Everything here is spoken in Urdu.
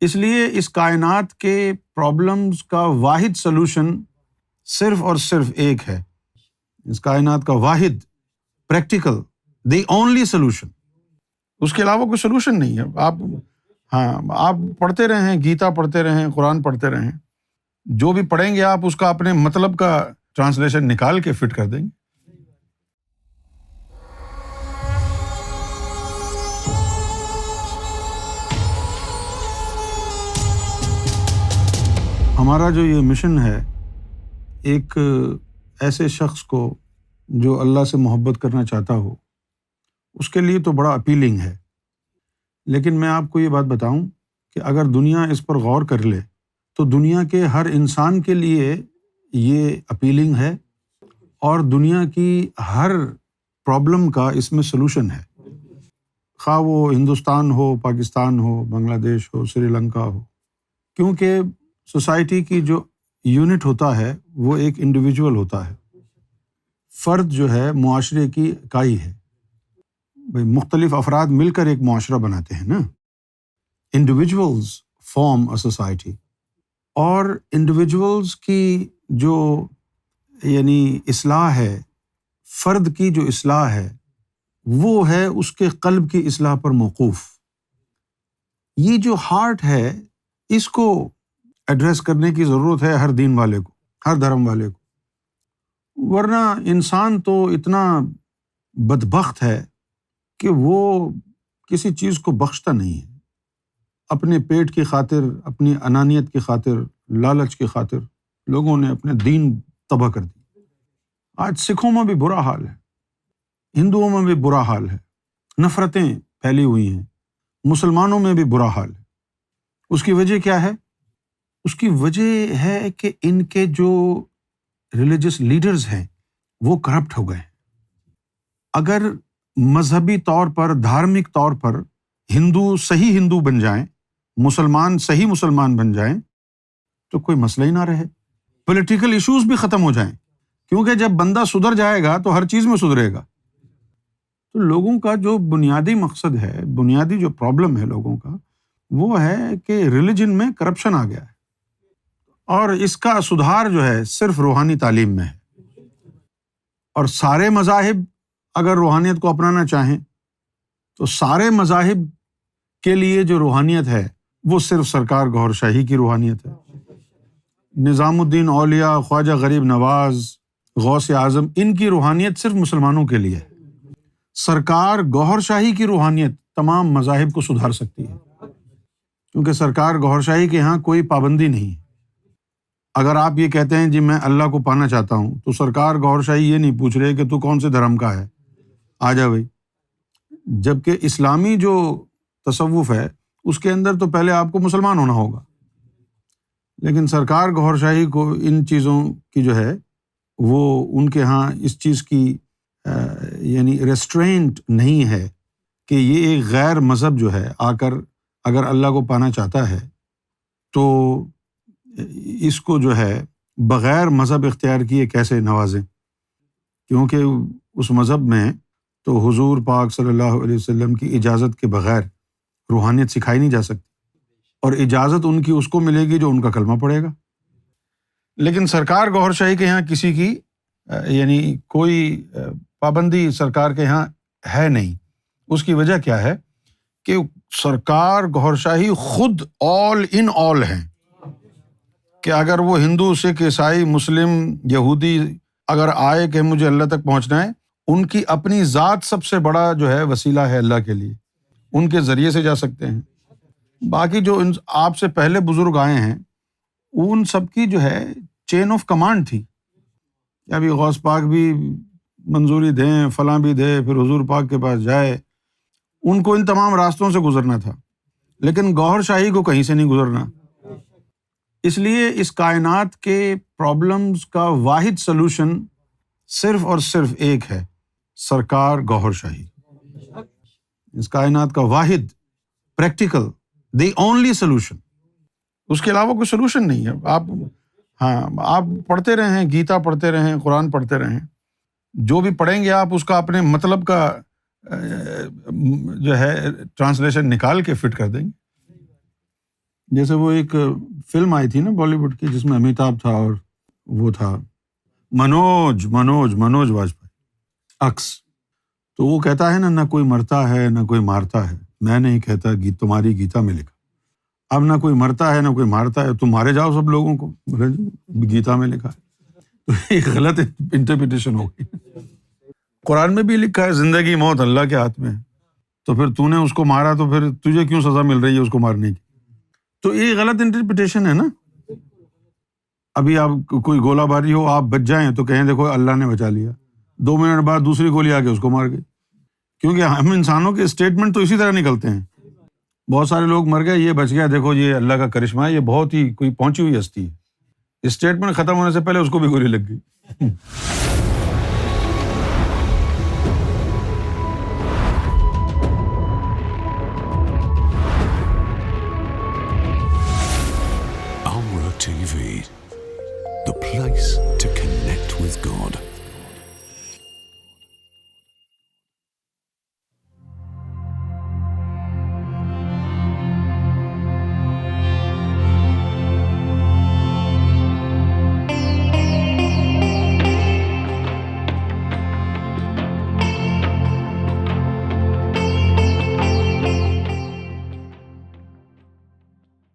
اس لیے اس کائنات کے پرابلمز کا واحد سلوشن صرف اور صرف ایک ہے. اس کائنات کا واحد پریکٹیکل دی اونلی سلوشن، اس کے علاوہ کوئی سلوشن نہیں ہے. آپ پڑھتے رہیں، گیتا پڑھتے رہیں، قرآن پڑھتے رہیں، جو بھی پڑھیں گے آپ اس کا اپنے مطلب کا ٹرانسلیشن نکال کے فٹ کر دیں گے. ہمارا جو یہ مشن ہے، ایک ایسے شخص کو جو اللہ سے محبت کرنا چاہتا ہو، اس کے لیے تو بڑا اپیلنگ ہے. لیکن میں آپ کو یہ بات بتاؤں کہ اگر دنیا اس پر غور کر لے تو دنیا کے ہر انسان کے لیے یہ اپیلنگ ہے، اور دنیا کی ہر پرابلم کا اس میں سلوشن ہے، خواہ وہ ہندوستان ہو، پاکستان ہو، بنگلہ دیش ہو، سری لنکا ہو. کیونکہ سوسائٹی کی جو یونٹ ہوتا ہے وہ ایک انڈیویجول ہوتا ہے. فرد جو ہے معاشرے کی اکائی ہے. مختلف افراد مل کر ایک معاشرہ بناتے ہیں نا. انڈیویجولز فارم اے سوسائٹی، اور انڈیویجولز کی جو یعنی اصلاح ہے، فرد کی جو اصلاح ہے وہ ہے اس کے قلب کی اصلاح پر موقوف. یہ جو ہارٹ ہے اس کو ایڈریس کرنے کی ضرورت ہے ہر دین والے کو، ہر دھرم والے کو. ورنہ انسان تو اتنا بدبخت ہے کہ وہ کسی چیز کو بخشتا نہیں ہے. اپنے پیٹ کی خاطر، اپنی انانیت کی خاطر، لالچ کی خاطر لوگوں نے اپنے دین تباہ کر دی. آج سکھوں میں بھی برا حال ہے، ہندوؤں میں بھی برا حال ہے، نفرتیں پھیلی ہوئی ہیں، مسلمانوں میں بھی برا حال ہے. اس کی وجہ کیا ہے؟ اس کی وجہ ہے کہ ان کے جو ریلیجس لیڈرز ہیں وہ کرپٹ ہو گئے. اگر مذہبی طور پر، دھارمک طور پر ہندو صحیح ہندو بن جائیں، مسلمان صحیح مسلمان بن جائیں تو کوئی مسئلہ ہی نہ رہے. پولیٹیکل ایشوز بھی ختم ہو جائیں، کیونکہ جب بندہ سدھر جائے گا تو ہر چیز میں سدھرے گا. تو لوگوں کا جو بنیادی مقصد ہے، بنیادی جو پرابلم ہے لوگوں کا، وہ ہے کہ ریلیجن میں کرپشن آ گیا ہے، اور اس کا سدھار جو ہے صرف روحانی تعلیم میں ہے. اور سارے مذاہب اگر روحانیت کو اپنانا چاہیں تو سارے مذاہب کے لیے جو روحانیت ہے وہ صرف سرکار گوھر شاہی کی روحانیت ہے. نظام الدین اولیاء، خواجہ غریب نواز، غوث اعظم، ان کی روحانیت صرف مسلمانوں کے لیے ہے. سرکار گوھر شاہی کی روحانیت تمام مذاہب کو سدھار سکتی ہے، کیونکہ سرکار گوھر شاہی کے یہاں کوئی پابندی نہیں ہے. اگر آپ یہ کہتے ہیں جی میں اللہ کو پانا چاہتا ہوں تو سرکار گوھر شاہی یہ نہیں پوچھ رہے کہ تو کون سے دھرم کا ہے، آ جا بھائی. جبکہ اسلامی جو تصوف ہے اس کے اندر تو پہلے آپ کو مسلمان ہونا ہوگا. لیکن سرکار گوھر شاہی کو ان چیزوں کی جو ہے وہ ان کے ہاں اس چیز کی یعنی ریسٹرینٹ نہیں ہے کہ یہ ایک غیر مذہب جو ہے آ کر اگر اللہ کو پانا چاہتا ہے تو اس کو جو ہے بغیر مذہب اختیار کیے کیسے نوازیں. کیونکہ اس مذہب میں تو حضور پاک صلی اللہ علیہ وسلم کی اجازت کے بغیر روحانیت سکھائی نہیں جا سکتی، اور اجازت ان کی اس کو ملے گی جو ان کا کلمہ پڑھے گا. لیکن سرکار گوھر شاہی کے یہاں کسی کی یعنی کوئی پابندی سرکار کے یہاں ہے نہیں. اس کی وجہ کیا ہے کہ سرکار گوھر شاہی خود آل ان آل ہیں، کہ اگر وہ ہندو، سکھ، عیسائی، مسلم، یہودی اگر آئے کہ مجھے اللہ تک پہنچنا ہے، ان کی اپنی ذات سب سے بڑا جو ہے وسیلہ ہے اللہ کے لیے، ان کے ذریعے سے جا سکتے ہیں. باقی جو آپ سے پہلے بزرگ آئے ہیں ان سب کی جو ہے چین آف کمانڈ تھی کہ ابھی غوث پاک بھی منظوری دیں، فلاں بھی دے، پھر حضور پاک کے پاس جائے. ان کو ان تمام راستوں سے گزرنا تھا، لیکن گوھر شاہی کو کہیں سے نہیں گزرنا. اس لیے اس کائنات کے پرابلمز کا واحد سلوشن صرف اور صرف ایک ہے، سرکار گوھر شاہی. اس کائنات کا واحد پریکٹیکل دی اونلی سلوشن، اس کے علاوہ کوئی سلوشن نہیں ہے. آپ پڑھتے رہیں، گیتا پڑھتے رہیں، قرآن پڑھتے رہیں، جو بھی پڑھیں گے آپ اس کا اپنے مطلب کا جو ہے ٹرانسلیشن نکال کے فٹ کر دیں گے. جیسے وہ ایک فلم آئی تھی نا بالی ووڈ کی جس میں امیتابھ تھا اور وہ تھا منوج واجپئی اکس. تو وہ کہتا ہے نا، نہ کوئی مرتا ہے نہ کوئی مارتا ہے، میں نہیں کہتا تمہاری گیتا میں لکھا. اب نہ کوئی مرتا ہے نہ کوئی مارتا ہے، تم مارے جاؤ سب لوگوں کو، گیتا میں لکھا ہے. تو یہ غلط انٹرپریٹیشن ہو گئی. قرآن میں بھی لکھا ہے زندگی موت اللہ کے ہاتھ میں ہے، تو پھر تو نے اس کو مارا تو پھر تجھے کیوں سزا مل رہی ہے اس کو مارنے کی؟ تو یہ غلط انٹرپریٹیشن ہے نا. ابھی آپ کوئی گولہ باری ہو، آپ بچ جائیں تو کہیں دیکھو اللہ نے بچا لیا، 2 منٹ بعد دوسری گولی آ کے اس کو مار گئی. کیونکہ ہم انسانوں کے اسٹیٹمنٹ تو اسی طرح نکلتے ہیں. بہت سارے لوگ مر گئے، یہ بچ گیا، دیکھو یہ اللہ کا کرشمہ ہے، یہ بہت ہی کوئی پہنچی ہوئی ہستی ہے. اسٹیٹمنٹ ختم ہونے سے پہلے اس کو بھی گولی لگ گئی. Amra TV, the place